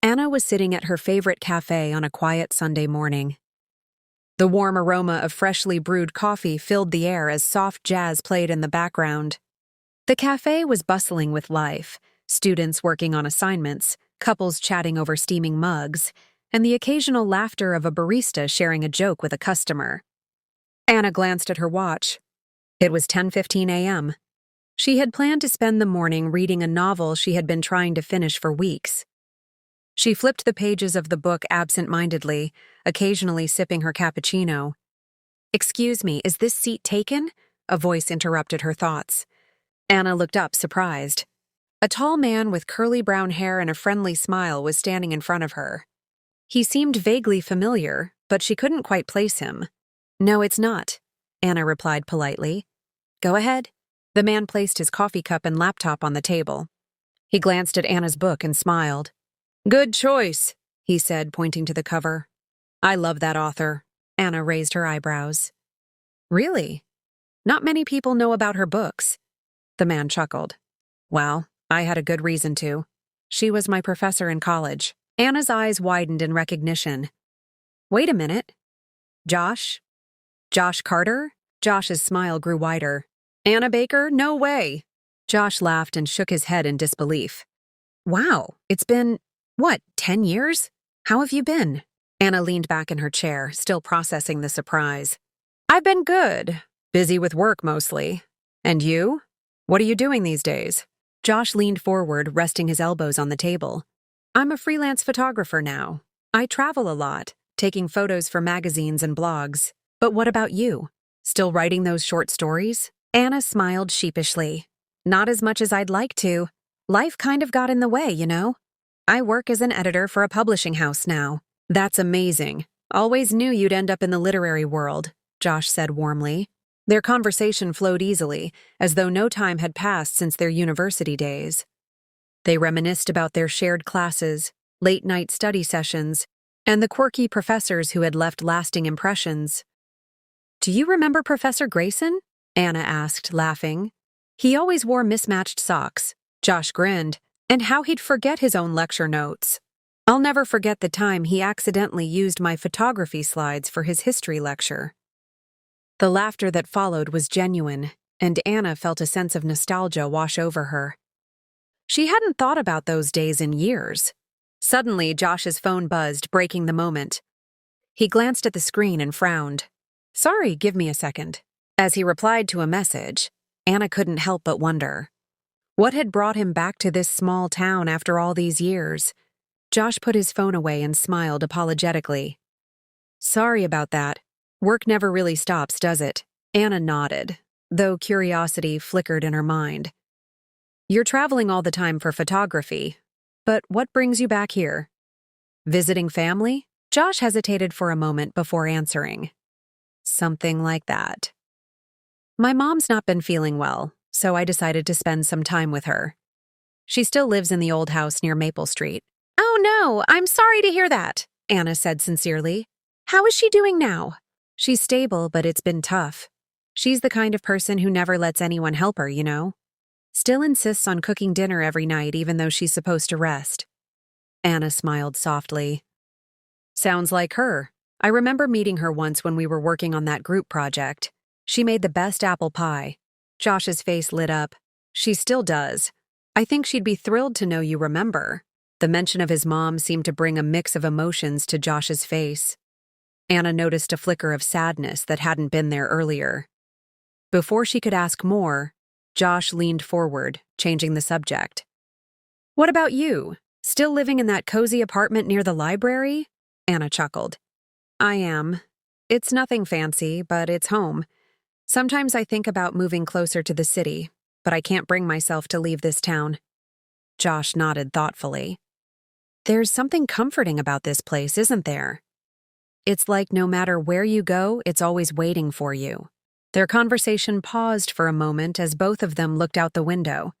Anna was sitting at her favorite cafe on a quiet Sunday morning. The warm aroma of freshly brewed coffee filled the air as soft jazz played in the background. The cafe was bustling with life, students working on assignments, couples chatting over steaming mugs, and the occasional laughter of a barista sharing a joke with a customer. Anna glanced at her watch. It was 10:15 a.m. She had planned to spend the morning reading a novel she had been trying to finish for weeks. She flipped the pages of the book absent-mindedly, occasionally sipping her cappuccino. "Excuse me, is this seat taken?" A voice interrupted her thoughts. Anna looked up, surprised. A tall man with curly brown hair and a friendly smile was standing in front of her. He seemed vaguely familiar, but she couldn't quite place him. "No, it's not," Anna replied politely. "Go ahead." The man placed his coffee cup and laptop on the table. He glanced at Anna's book and smiled. "Good choice," he said, pointing to the cover. "I love that author." Anna raised her eyebrows. "Really? Not many people know about her books." The man chuckled. "Well, I had a good reason to. She was my professor in college." Anna's eyes widened in recognition. "Wait a minute. Josh? Josh Carter?" Josh's smile grew wider. "Anna Baker? No way!" Josh laughed and shook his head in disbelief. "Wow, it's been, 10 years? How have you been?" Anna leaned back in her chair, still processing the surprise. "I've been good. Busy with work mostly. And you? What are you doing these days?" Josh leaned forward, resting his elbows on the table. "I'm a freelance photographer now. I travel a lot, taking photos for magazines and blogs. But what about you? Still writing those short stories?" Anna smiled sheepishly. "Not as much as I'd like to. Life kind of got in the way, you know. I work as an editor for a publishing house now." "That's amazing. Always knew you'd end up in the literary world," Josh said warmly. Their conversation flowed easily, as though no time had passed since their university days. They reminisced about their shared classes, late-night study sessions, and the quirky professors who had left lasting impressions. "Do you remember Professor Grayson?" Anna asked, laughing. "He always wore mismatched socks." Josh grinned. "And how he'd forget his own lecture notes. I'll never forget the time he accidentally used my photography slides for his history lecture." The laughter that followed was genuine, and Anna felt a sense of nostalgia wash over her. She hadn't thought about those days in years. Suddenly, Josh's phone buzzed, breaking the moment. He glanced at the screen and frowned. "Sorry, give me a second." As he replied to a message, Anna couldn't help but wonder. What had brought him back to this small town after all these years? Josh put his phone away and smiled apologetically. "Sorry about that. Work never really stops, does it?" Anna nodded, though curiosity flickered in her mind. "You're traveling all the time for photography, but what brings you back here? Visiting family?" Josh hesitated for a moment before answering. "Something like that. My mom's not been feeling well, so I decided to spend some time with her. She still lives in the old house near Maple Street." "Oh no, I'm sorry to hear that," Anna said sincerely. "How is she doing now?" "She's stable, but it's been tough. She's the kind of person who never lets anyone help her, you know. Still insists on cooking dinner every night even though she's supposed to rest." Anna smiled softly. "Sounds like her. I remember meeting her once when we were working on that group project. She made the best apple pie." Josh's face lit up. "She still does. I think she'd be thrilled to know you remember." The mention of his mom seemed to bring a mix of emotions to Josh's face. Anna noticed a flicker of sadness that hadn't been there earlier. Before she could ask more, Josh leaned forward, changing the subject. "What about you? Still living in that cozy apartment near the library?" Anna chuckled. "I am. It's nothing fancy, but it's home. Sometimes I think about moving closer to the city, but I can't bring myself to leave this town." Josh nodded thoughtfully. "There's something comforting about this place, isn't there? It's like no matter where you go, it's always waiting for you." Their conversation paused for a moment as both of them looked out the window.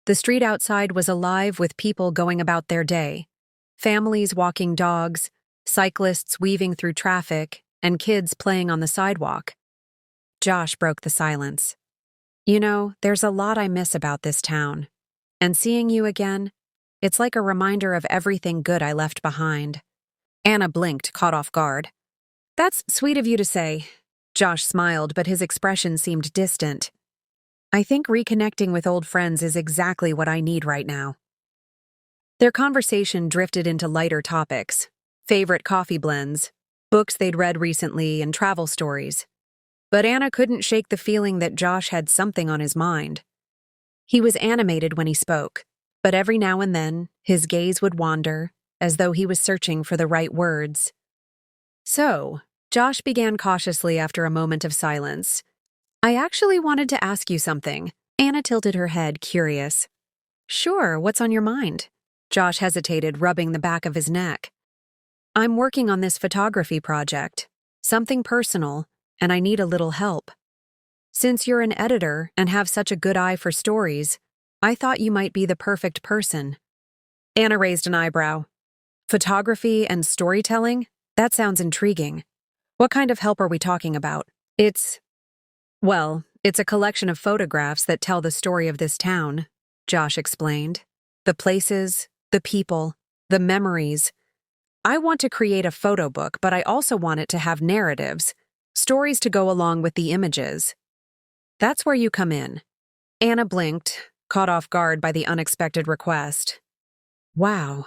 The street outside was alive with people going about their day. Families walking dogs, cyclists weaving through traffic, and kids playing on the sidewalk. Josh broke the silence. "You know, there's a lot I miss about this town. And seeing you again, It's like a reminder of everything good I left behind. Anna blinked, caught off guard. That's sweet of you to say. Josh smiled, but his expression seemed distant. I think reconnecting with old friends is exactly what I need right now. Their conversation drifted into lighter topics: favorite coffee blends, books they'd read recently, and travel stories. But Anna couldn't shake the feeling that Josh had something on his mind. He was animated when he spoke, but every now and then, his gaze would wander, as though he was searching for the right words. So, Josh began cautiously after a moment of silence. I actually wanted to ask you something. Anna tilted her head, curious. Sure, what's on your mind? Josh hesitated, rubbing the back of his neck. I'm working on this photography project, something personal, and I need a little help. Since you're an editor and have such a good eye for stories, I thought you might be the perfect person. Anna raised an eyebrow. Photography and storytelling? That sounds intriguing. What kind of help are we talking about? It's a collection of photographs that tell the story of this town, Josh explained. The places, the people, the memories. I want to create a photo book, but I also want it to have narratives, stories to go along with the images. That's where you come in. Anna blinked, caught off guard by the unexpected request. Wow,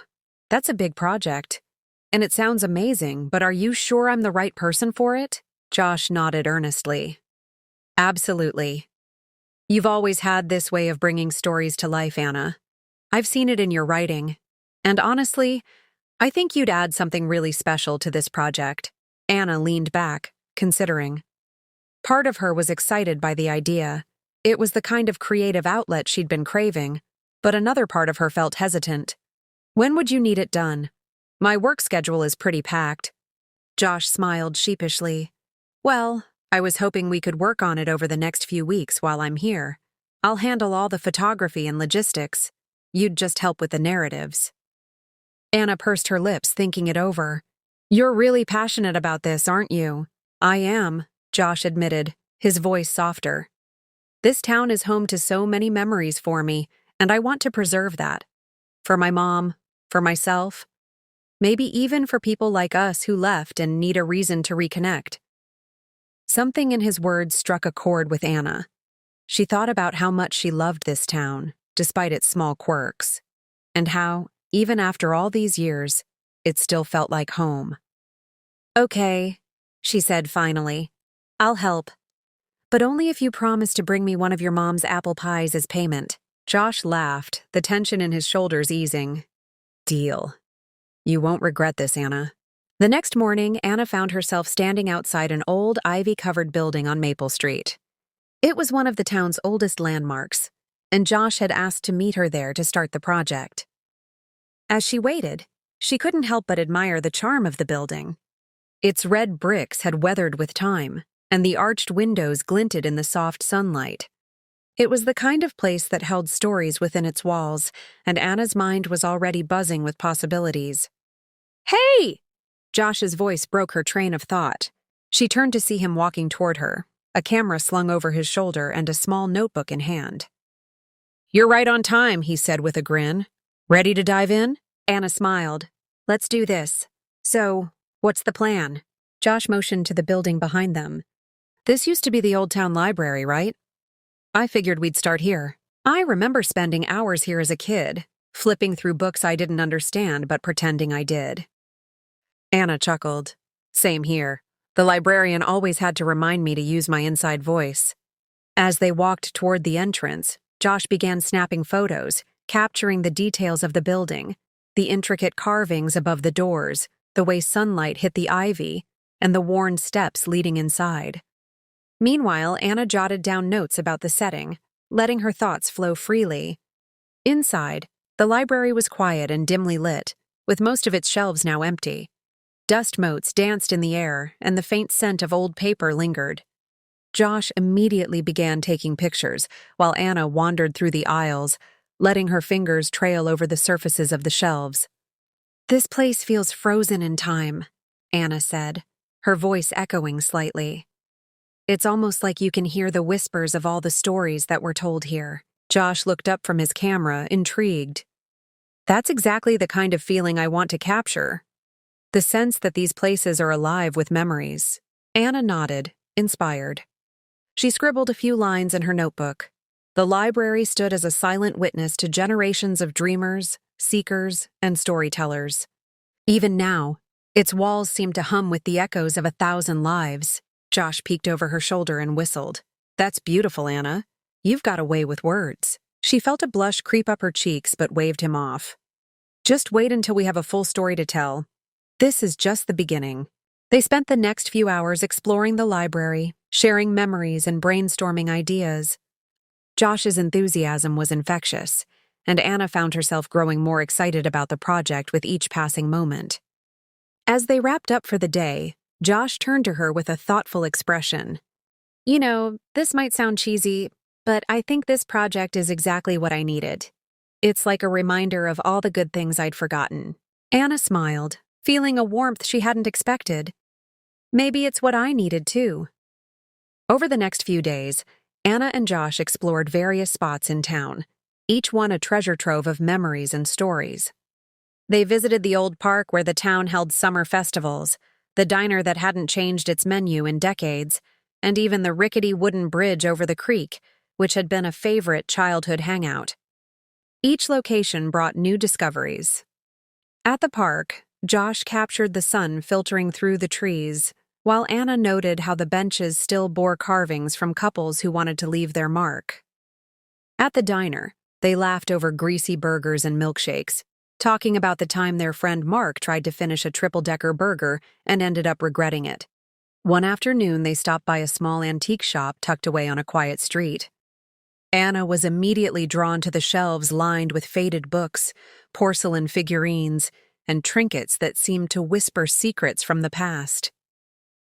that's a big project. And it sounds amazing, but are you sure I'm the right person for it? Josh nodded earnestly. Absolutely. You've always had this way of bringing stories to life, Anna. I've seen it in your writing. And honestly, I think you'd add something really special to this project. Anna leaned back, considering. Part of her was excited by the idea. It was the kind of creative outlet she'd been craving, but another part of her felt hesitant. When would you need it done? My work schedule is pretty packed. Josh smiled sheepishly. Well, I was hoping we could work on it over the next few weeks while I'm here. I'll handle all the photography and logistics. You'd just help with the narratives. Anna pursed her lips, thinking it over. You're really passionate about this, aren't you? I am, Josh admitted, his voice softer. This town is home to so many memories for me, and I want to preserve that. For my mom, for myself, maybe even for people like us who left and need a reason to reconnect. Something in his words struck a chord with Anna. She thought about how much she loved this town, despite its small quirks, and how, even after all these years, it still felt like home. Okay, she said finally. I'll help. But only if you promise to bring me one of your mom's apple pies as payment. Josh laughed, the tension in his shoulders easing. Deal. You won't regret this, Anna. The next morning, Anna found herself standing outside an old, ivy-covered building on Maple Street. It was one of the town's oldest landmarks, and Josh had asked to meet her there to start the project. As she waited, she couldn't help but admire the charm of the building. Its red bricks had weathered with time, and the arched windows glinted in the soft sunlight. It was the kind of place that held stories within its walls, and Anna's mind was already buzzing with possibilities. Hey! Josh's voice broke her train of thought. She turned to see him walking toward her, a camera slung over his shoulder and a small notebook in hand. You're right on time, he said with a grin. Ready to dive in? Anna smiled. Let's do this. So, what's the plan? Josh motioned to the building behind them. This used to be the Old Town Library, right? I figured we'd start here. I remember spending hours here as a kid, flipping through books I didn't understand but pretending I did. Anna chuckled. Same here. The librarian always had to remind me to use my inside voice. As they walked toward the entrance, Josh began snapping photos, capturing the details of the building, the intricate carvings above the doors, the way sunlight hit the ivy, and the worn steps leading inside. Meanwhile, Anna jotted down notes about the setting, letting her thoughts flow freely. Inside, the library was quiet and dimly lit, with most of its shelves now empty. Dust motes danced in the air, and the faint scent of old paper lingered. Josh immediately began taking pictures, while Anna wandered through the aisles, letting her fingers trail over the surfaces of the shelves. This place feels frozen in time, Anna said, her voice echoing slightly. It's almost like you can hear the whispers of all the stories that were told here. Josh looked up from his camera, intrigued. That's exactly the kind of feeling I want to capture. The sense that these places are alive with memories. Anna nodded, inspired. She scribbled a few lines in her notebook. The library stood as a silent witness to generations of dreamers, seekers, and storytellers. Even now, its walls seemed to hum with the echoes of 1,000 lives. Josh peeked over her shoulder and whistled. That's beautiful, Anna. You've got a way with words. She felt a blush creep up her cheeks but waved him off. Just wait until we have a full story to tell. This is just the beginning. They spent the next few hours exploring the library, sharing memories and brainstorming ideas. Josh's enthusiasm was infectious, and Anna found herself growing more excited about the project with each passing moment. As they wrapped up for the day, Josh turned to her with a thoughtful expression. You know, this might sound cheesy, but I think this project is exactly what I needed. It's like a reminder of all the good things I'd forgotten. Anna smiled, feeling a warmth she hadn't expected. Maybe it's what I needed too. Over the next few days, Anna and Josh explored various spots in town, each one a treasure trove of memories and stories. They visited the old park where the town held summer festivals, the diner that hadn't changed its menu in decades, and even the rickety wooden bridge over the creek, which had been a favorite childhood hangout. Each location brought new discoveries. At the park, Josh captured the sun filtering through the trees, while Anna noted how the benches still bore carvings from couples who wanted to leave their mark. At the diner, they laughed over greasy burgers and milkshakes, talking about the time their friend Mark tried to finish a triple-decker burger and ended up regretting it. One afternoon, they stopped by a small antique shop tucked away on a quiet street. Anna was immediately drawn to the shelves lined with faded books, porcelain figurines, and trinkets that seemed to whisper secrets from the past.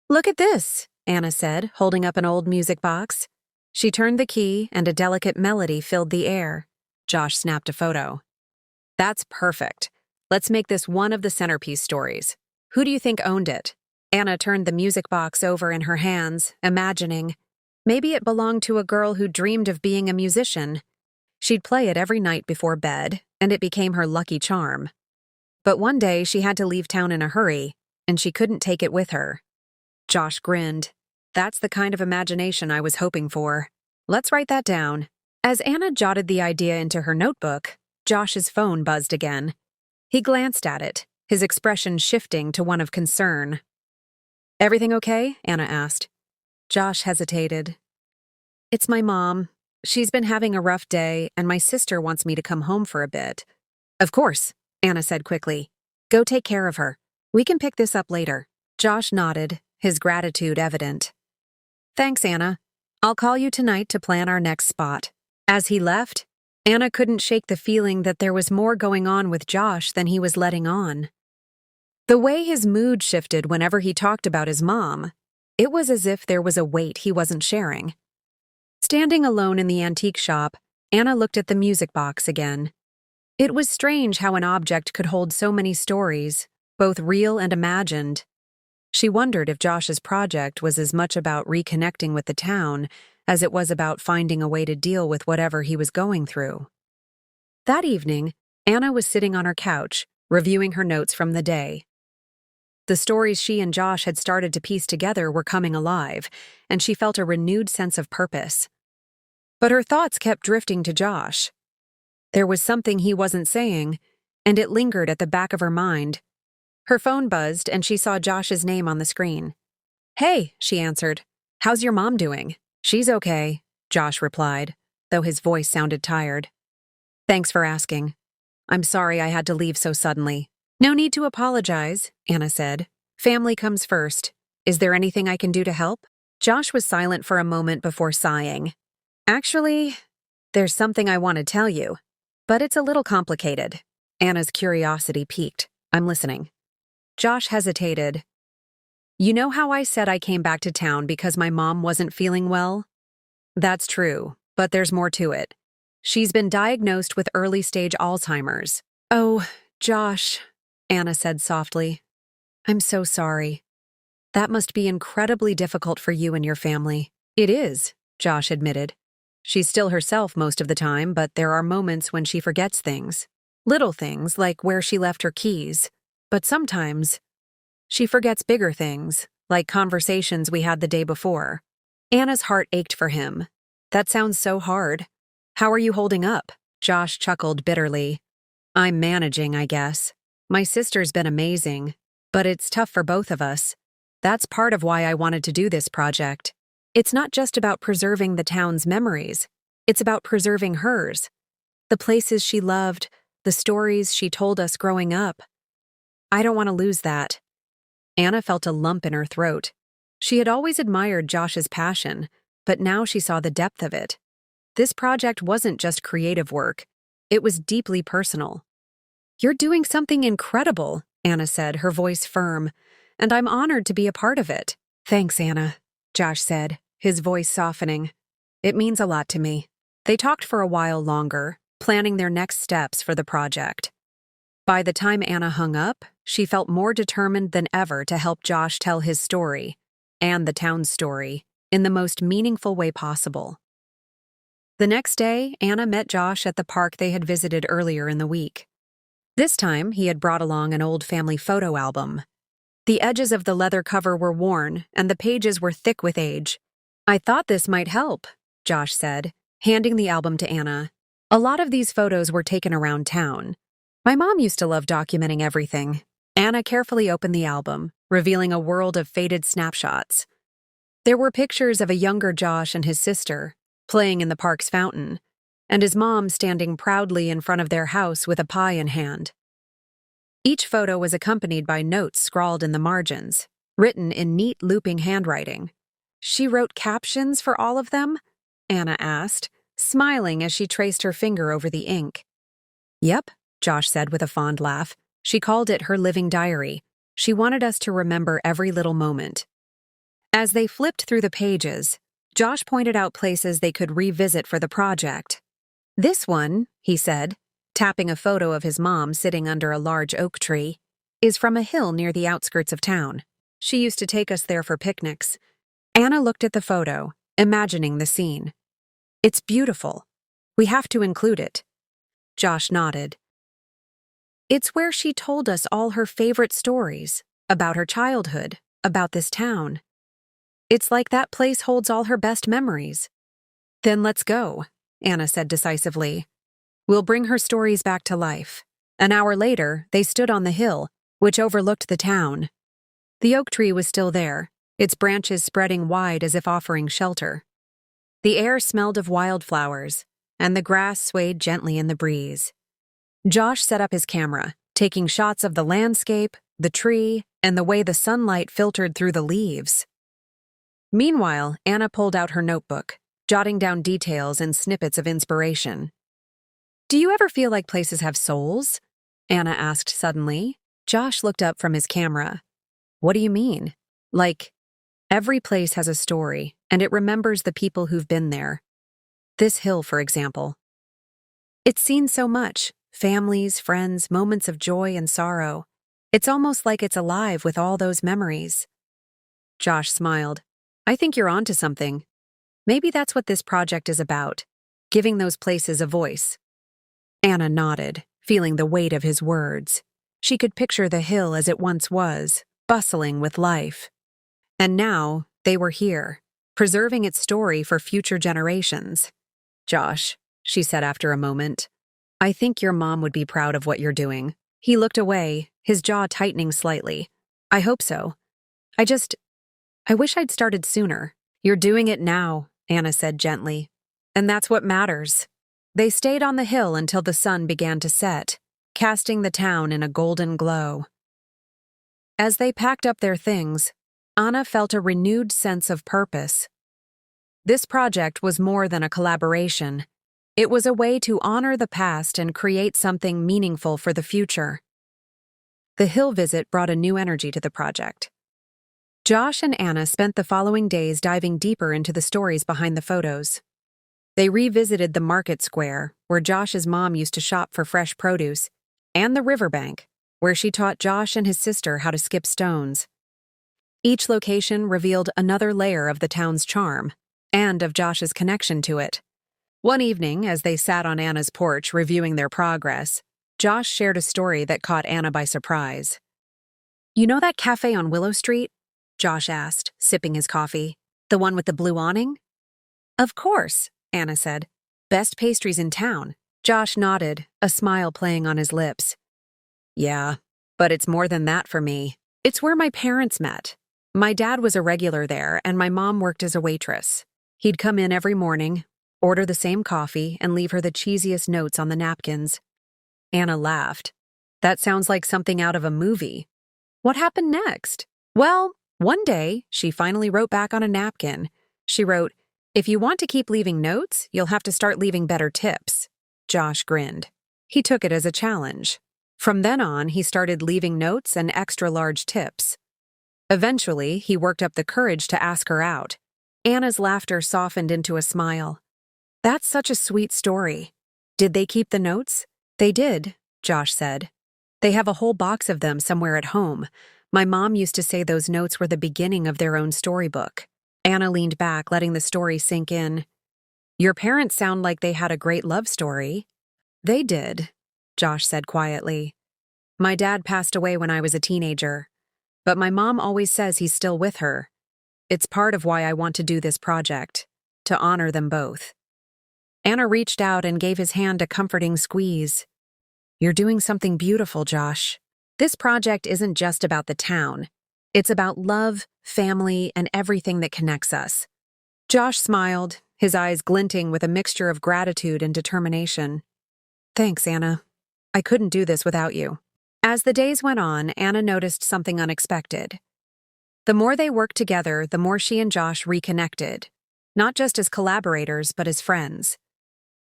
"Look at this," Anna said, holding up an old music box. She turned the key, and a delicate melody filled the air. Josh snapped a photo. "That's perfect. Let's make this one of the centerpiece stories. Who do you think owned it?" Anna turned the music box over in her hands, imagining. Maybe it belonged to a girl who dreamed of being a musician. She'd play it every night before bed, and it became her lucky charm. But one day she had to leave town in a hurry, and she couldn't take it with her. Josh grinned. "That's the kind of imagination I was hoping for. Let's write that down." As Anna jotted the idea into her notebook, Josh's phone buzzed again. He glanced at it, his expression shifting to one of concern. "Everything okay?" Anna asked. Josh hesitated. "It's my mom. She's been having a rough day, and my sister wants me to come home for a bit." "Of course," Anna said quickly. "Go take care of her. We can pick this up later." Josh nodded, his gratitude evident. "Thanks, Anna. I'll call you tonight to plan our next spot." As he left, Anna couldn't shake the feeling that there was more going on with Josh than he was letting on. The way his mood shifted whenever he talked about his mom, it was as if there was a weight he wasn't sharing. Standing alone in the antique shop, Anna looked at the music box again. It was strange how an object could hold so many stories, both real and imagined. She wondered if Josh's project was as much about reconnecting with the town as it was about finding a way to deal with whatever he was going through. That evening, Anna was sitting on her couch, reviewing her notes from the day. The stories she and Josh had started to piece together were coming alive, and she felt a renewed sense of purpose. But her thoughts kept drifting to Josh. There was something he wasn't saying, and it lingered at the back of her mind. Her phone buzzed, and she saw Josh's name on the screen. "Hey," she answered. "How's your mom doing?" "She's okay," Josh replied, though his voice sounded tired. "Thanks for asking. I'm sorry I had to leave so suddenly." "No need to apologize," Anna said. "Family comes first. Is there anything I can do to help?" Josh was silent for a moment before sighing. "Actually, there's something I want to tell you, but it's a little complicated." Anna's curiosity piqued. "I'm listening." Josh hesitated. "You know how I said I came back to town because my mom wasn't feeling well? That's true, but there's more to it. She's been diagnosed with early-stage Alzheimer's." "Oh, Josh," Anna said softly. "I'm so sorry. That must be incredibly difficult for you and your family." "It is," Josh admitted. "She's still herself most of the time, but there are moments when she forgets things." Little things like where she left her keys, but sometimes she forgets bigger things, like conversations we had the day before. Anna's heart ached for him. That sounds so hard. How are you holding up? Josh chuckled bitterly. I'm managing, I guess. My sister's been amazing, but it's tough for both of us. That's part of why I wanted to do this project. It's not just about preserving the town's memories. It's about preserving hers. The places she loved, the stories she told us growing up. I don't want to lose that. Anna felt a lump in her throat. She had always admired Josh's passion, but now she saw the depth of it. This project wasn't just creative work. It was deeply personal. You're doing something incredible, Anna said, her voice firm, and I'm honored to be a part of it. Thanks, Anna, Josh said, his voice softening. It means a lot to me. They talked for a while longer, planning their next steps for the project. By the time Anna hung up, she felt more determined than ever to help Josh tell his story, and the town's story, in the most meaningful way possible. The next day, Anna met Josh at the park they had visited earlier in the week. This time, he had brought along an old family photo album. The edges of the leather cover were worn, and the pages were thick with age. I thought this might help, Josh said, handing the album to Anna. A lot of these photos were taken around town. My mom used to love documenting everything. Anna carefully opened the album, revealing a world of faded snapshots. There were pictures of a younger Josh and his sister, playing in the park's fountain, and his mom standing proudly in front of their house with a pie in hand. Each photo was accompanied by notes scrawled in the margins, written in neat looping handwriting. She wrote captions for all of them? Anna asked, smiling as she traced her finger over the ink. Yep, Josh said with a fond laugh. She called it her living diary. She wanted us to remember every little moment. As they flipped through the pages, Josh pointed out places they could revisit for the project. This one, he said, tapping a photo of his mom sitting under a large oak tree, is from a hill near the outskirts of town. She used to take us there for picnics. Anna looked at the photo, imagining the scene. It's beautiful. We have to include it. Josh nodded. It's where she told us all her favorite stories, about her childhood, about this town. It's like that place holds all her best memories. Then let's go, Anna said decisively. We'll bring her stories back to life. An hour later, they stood on the hill, which overlooked the town. The oak tree was still there, its branches spreading wide as if offering shelter. The air smelled of wildflowers, and the grass swayed gently in the breeze. Josh set up his camera, taking shots of the landscape, the tree, and the way the sunlight filtered through the leaves. Meanwhile, Anna pulled out her notebook, jotting down details and snippets of inspiration. Do you ever feel like places have souls? Anna asked suddenly. Josh looked up from his camera. What do you mean? Like, every place has a story, and it remembers the people who've been there. This hill, for example. It's seen so much. Families, friends, moments of joy and sorrow. It's almost like it's alive with all those memories. Josh smiled. I think you're onto something. Maybe that's what this project is about, giving those places a voice. Anna nodded, feeling the weight of his words. She could picture the hill as it once was, bustling with life. And now, they were here, preserving its story for future generations. Josh, she said after a moment, I think your mom would be proud of what you're doing. He looked away, his jaw tightening slightly. I hope so. I wish I'd started sooner. You're doing it now, Anna said gently. And that's what matters. They stayed on the hill until the sun began to set, casting the town in a golden glow. As they packed up their things, Anna felt a renewed sense of purpose. This project was more than a collaboration. It was a way to honor the past and create something meaningful for the future. The hill visit brought a new energy to the project. Josh and Anna spent the following days diving deeper into the stories behind the photos. They revisited the market square, where Josh's mom used to shop for fresh produce, and the riverbank, where she taught Josh and his sister how to skip stones. Each location revealed another layer of the town's charm, and of Josh's connection to it. One evening, as they sat on Anna's porch reviewing their progress, Josh shared a story that caught Anna by surprise. You know that cafe on Willow Street? Josh asked, sipping his coffee. The one with the blue awning? Of course, Anna said. Best pastries in town. Josh nodded, a smile playing on his lips. Yeah, but it's more than that for me. It's where my parents met. My dad was a regular there, and my mom worked as a waitress. He'd come in every morning, order the same coffee, and leave her the cheesiest notes on the napkins. Anna laughed. That sounds like something out of a movie. What happened next? Well, one day, she finally wrote back on a napkin. She wrote, "If you want to keep leaving notes, you'll have to start leaving better tips." Josh grinned. He took it as a challenge. From then on, he started leaving notes and extra-large tips. Eventually, he worked up the courage to ask her out. Anna's laughter softened into a smile. That's such a sweet story. Did they keep the notes? They did, Josh said. They have a whole box of them somewhere at home. My mom used to say those notes were the beginning of their own storybook. Anna leaned back, letting the story sink in. Your parents sound like they had a great love story. They did, Josh said quietly. My dad passed away when I was a teenager, but my mom always says he's still with her. It's part of why I want to do this project, to honor them both. Anna reached out and gave his hand a comforting squeeze. You're doing something beautiful, Josh. This project isn't just about the town. It's about love, family, and everything that connects us. Josh smiled, his eyes glinting with a mixture of gratitude and determination. Thanks, Anna. I couldn't do this without you. As the days went on, Anna noticed something unexpected. The more they worked together, the more she and Josh reconnected, not just as collaborators, but as friends.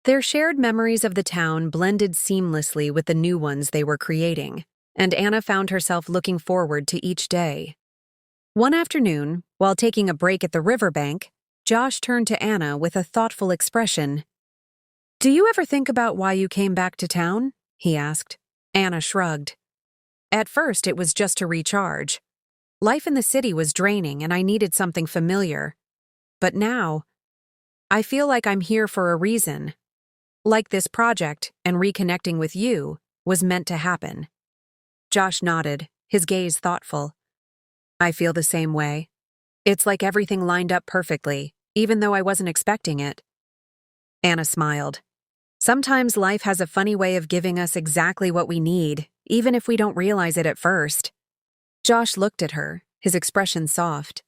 Their shared memories of the town blended seamlessly with the new ones they were creating, and Anna found herself looking forward to each day. One afternoon, while taking a break at the riverbank, Josh turned to Anna with a thoughtful expression. Do you ever think about why you came back to town? He asked. Anna shrugged. At first, it was just to recharge. Life in the city was draining and I needed something familiar. But now, I feel like I'm here for a reason. Like this project and reconnecting with you was meant to happen. Josh nodded, his gaze thoughtful. I feel the same way. It's like everything lined up perfectly, even though I wasn't expecting it. Anna smiled. Sometimes life has a funny way of giving us exactly what we need, even if we don't realize it at first. Josh looked at her, his expression soft.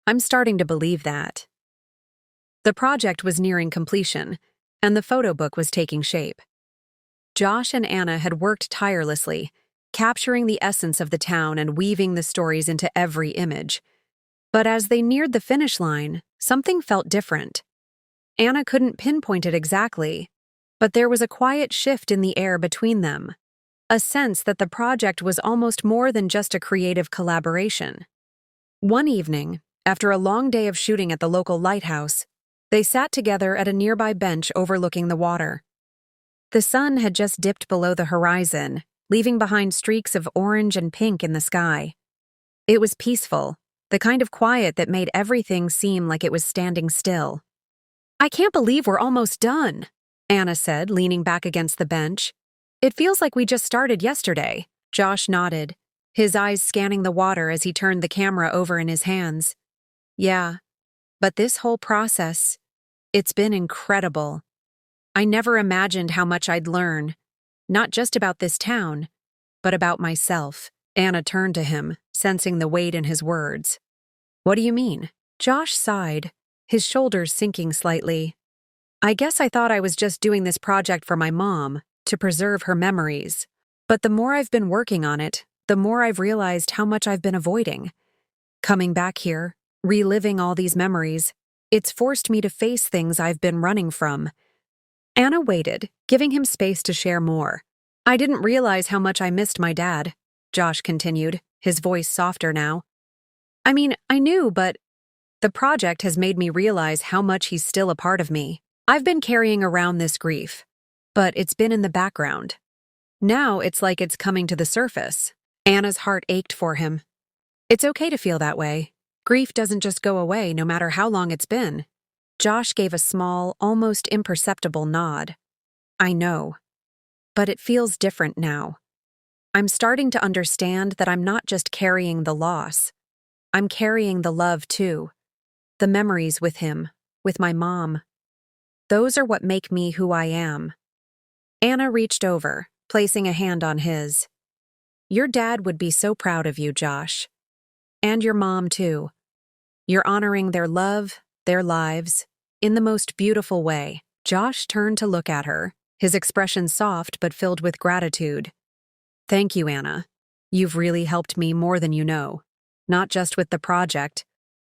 I'm starting to believe that. The project was nearing completion, and the photo book was taking shape. Josh and Anna had worked tirelessly, capturing the essence of the town and weaving the stories into every image. But as they neared the finish line, something felt different. Anna couldn't pinpoint it exactly, but there was a quiet shift in the air between them, a sense that the project was almost more than just a creative collaboration. One evening, after a long day of shooting at the local lighthouse, they sat together at a nearby bench overlooking the water. The sun had just dipped below the horizon, leaving behind streaks of orange and pink in the sky. It was peaceful, the kind of quiet that made everything seem like it was standing still. I can't believe we're almost done, Anna said, leaning back against the bench. It feels like we just started yesterday. Josh nodded, his eyes scanning the water as he turned the camera over in his hands. Yeah, but this whole process, it's been incredible. I never imagined how much I'd learn, not just about this town, but about myself. Anna turned to him, sensing the weight in his words. What do you mean? Josh sighed, his shoulders sinking slightly. I guess I thought I was just doing this project for my mom, to preserve her memories. But the more I've been working on it, the more I've realized how much I've been avoiding. Coming back here, reliving all these memories, it's forced me to face things I've been running from. Anna waited, giving him space to share more. I didn't realize how much I missed my dad, Josh continued, his voice softer now. I mean, I knew, but the project has made me realize how much he's still a part of me. I've been carrying around this grief, but it's been in the background. Now it's like it's coming to the surface. Anna's heart ached for him. It's okay to feel that way. Grief doesn't just go away no matter how long it's been. Josh gave a small, almost imperceptible nod. I know. but it feels different now. I'm starting to understand that I'm not just carrying the loss. I'm carrying the love too. The memories with him, with my mom. Those are what make me who I am. Anna reached over, placing a hand on his. Your dad would be so proud of you, Josh. And your mom too. You're honoring their love, their lives, in the most beautiful way. Josh turned to look at her, his expression soft but filled with gratitude. Thank you, Anna. You've really helped me more than you know. Not just with the project,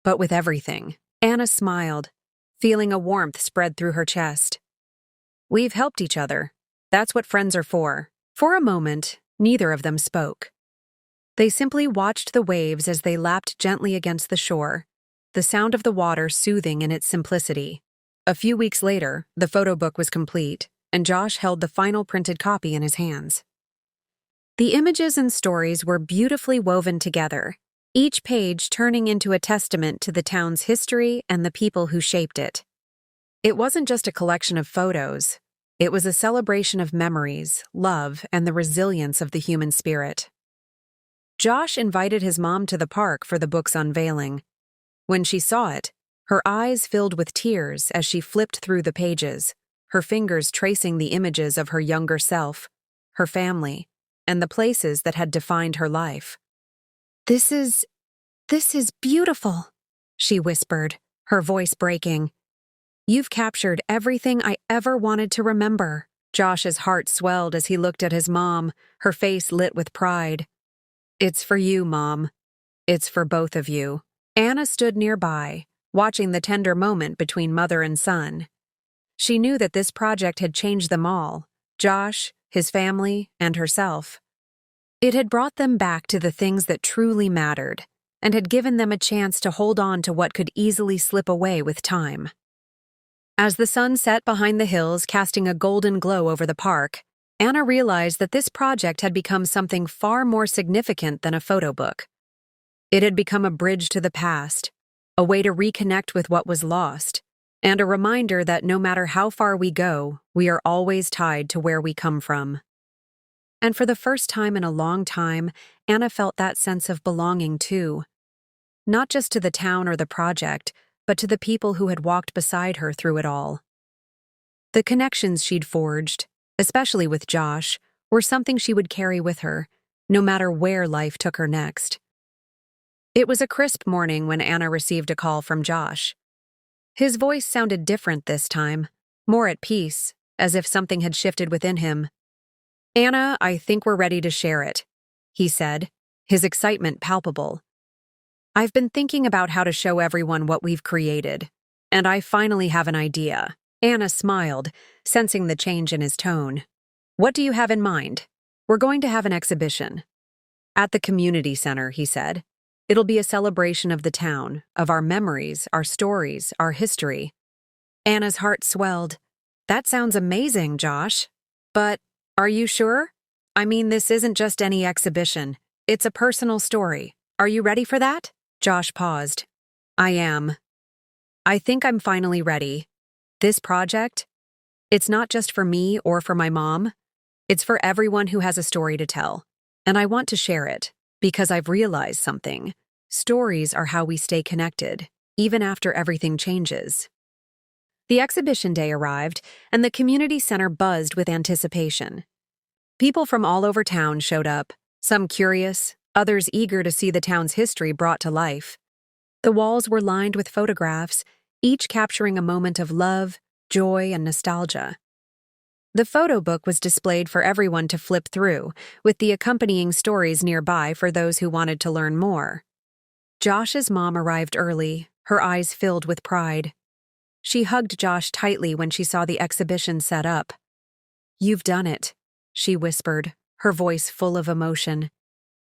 but with everything. Anna smiled, feeling a warmth spread through her chest. We've helped each other. That's what friends are for. For a moment, neither of them spoke. They simply watched the waves as they lapped gently against the shore, the sound of the water soothing in its simplicity. A few weeks later, the photo book was complete, and Josh held the final printed copy in his hands. The images and stories were beautifully woven together, each page turning into a testament to the town's history and the people who shaped it. It wasn't just a collection of photos. It was a celebration of memories, love, and the resilience of the human spirit. Josh invited his mom to the park for the book's unveiling. When she saw it, her eyes filled with tears as she flipped through the pages, her fingers tracing the images of her younger self, her family, and the places that had defined her life. This is beautiful, she whispered, her voice breaking. You've captured everything I ever wanted to remember. Josh's heart swelled as he looked at his mom, her face lit with pride. It's for you, Mom. It's for both of you. Anna stood nearby, watching the tender moment between mother and son. She knew that this project had changed them all, Josh, his family, and herself. It had brought them back to the things that truly mattered, and had given them a chance to hold on to what could easily slip away with time. As the sun set behind the hills, casting a golden glow over the park, Anna realized that this project had become something far more significant than a photo book. It had become a bridge to the past, a way to reconnect with what was lost, and a reminder that no matter how far we go, we are always tied to where we come from. And for the first time in a long time, Anna felt that sense of belonging too. Not just to the town or the project, but to the people who had walked beside her through it all. The connections she'd forged, especially with Josh, were something she would carry with her, no matter where life took her next. It was a crisp morning when Anna received a call from Josh. His voice sounded different this time, more at peace, as if something had shifted within him. Anna, I think we're ready to share it, he said, his excitement palpable. I've been thinking about how to show everyone what we've created, and I finally have an idea. Anna smiled, sensing the change in his tone. What do you have in mind? We're going to have an exhibition. At the community center, he said. It'll be a celebration of the town, of our memories, our stories, our history. Anna's heart swelled. That sounds amazing, Josh. But are you sure? I mean, this isn't just any exhibition. It's a personal story. Are you ready for that? Josh paused. I am. I think I'm finally ready. This project, it's not just for me or for my mom. It's for everyone who has a story to tell. And I want to share it, because I've realized something. Stories are how we stay connected, even after everything changes. The exhibition day arrived, and the community center buzzed with anticipation. People from all over town showed up, some curious, others eager to see the town's history brought to life. The walls were lined with photographs, each capturing a moment of love, joy, and nostalgia. The photo book was displayed for everyone to flip through, with the accompanying stories nearby for those who wanted to learn more. Josh's mom arrived early, her eyes filled with pride. She hugged Josh tightly when she saw the exhibition set up. "You've done it," she whispered, her voice full of emotion.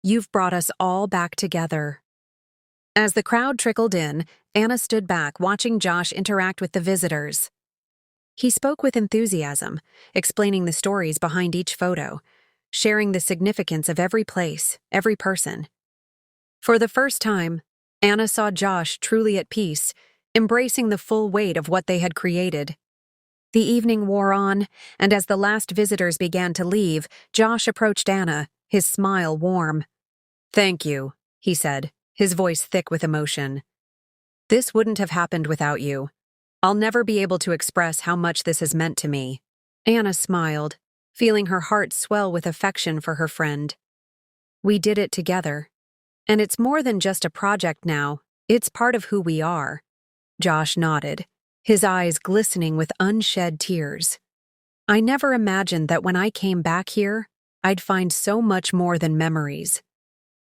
"You've brought us all back together." As the crowd trickled in, Anna stood back watching Josh interact with the visitors. He spoke with enthusiasm, explaining the stories behind each photo, sharing the significance of every place, every person. For the first time, Anna saw Josh truly at peace, embracing the full weight of what they had created. The evening wore on, and as the last visitors began to leave, Josh approached Anna, his smile warm. "Thank you," he said, his voice thick with emotion. "This wouldn't have happened without you. I'll never be able to express how much this has meant to me." Anna smiled, feeling her heart swell with affection for her friend. "We did it together. And it's more than just a project now, it's part of who we are." Josh nodded, his eyes glistening with unshed tears. "I never imagined that when I came back here, I'd find so much more than memories.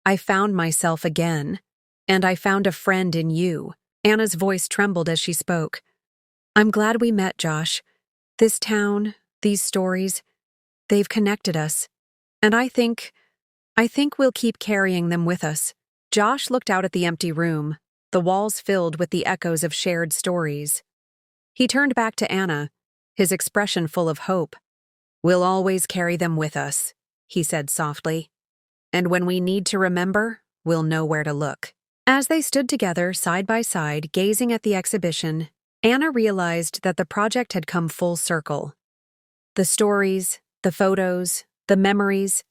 I found myself again, and I found a friend in you." Anna's voice trembled as she spoke. "I'm glad we met, Josh. This town, these stories, they've connected us. And I think we'll keep carrying them with us." Josh looked out at the empty room, the walls filled with the echoes of shared stories. He turned back to Anna, his expression full of hope. "We'll always carry them with us," he said softly. "And when we need to remember, we'll know where to look." As they stood together, side by side, gazing at the exhibition, Anna realized that the project had come full circle. The stories, the photos, the memories,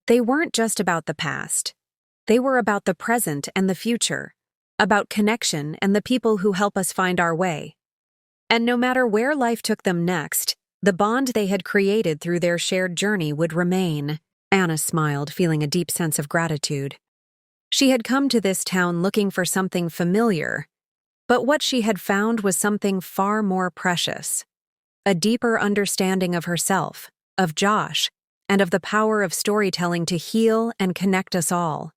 they weren't just about the past. They were about the present and the future, about connection and the people who help us find our way. And no matter where life took them next, the bond they had created through their shared journey would remain. Anna smiled, feeling a deep sense of gratitude. She had come to this town looking for something familiar, but what she had found was something far more precious. A deeper understanding of herself, of Josh, and of the power of storytelling to heal and connect us all.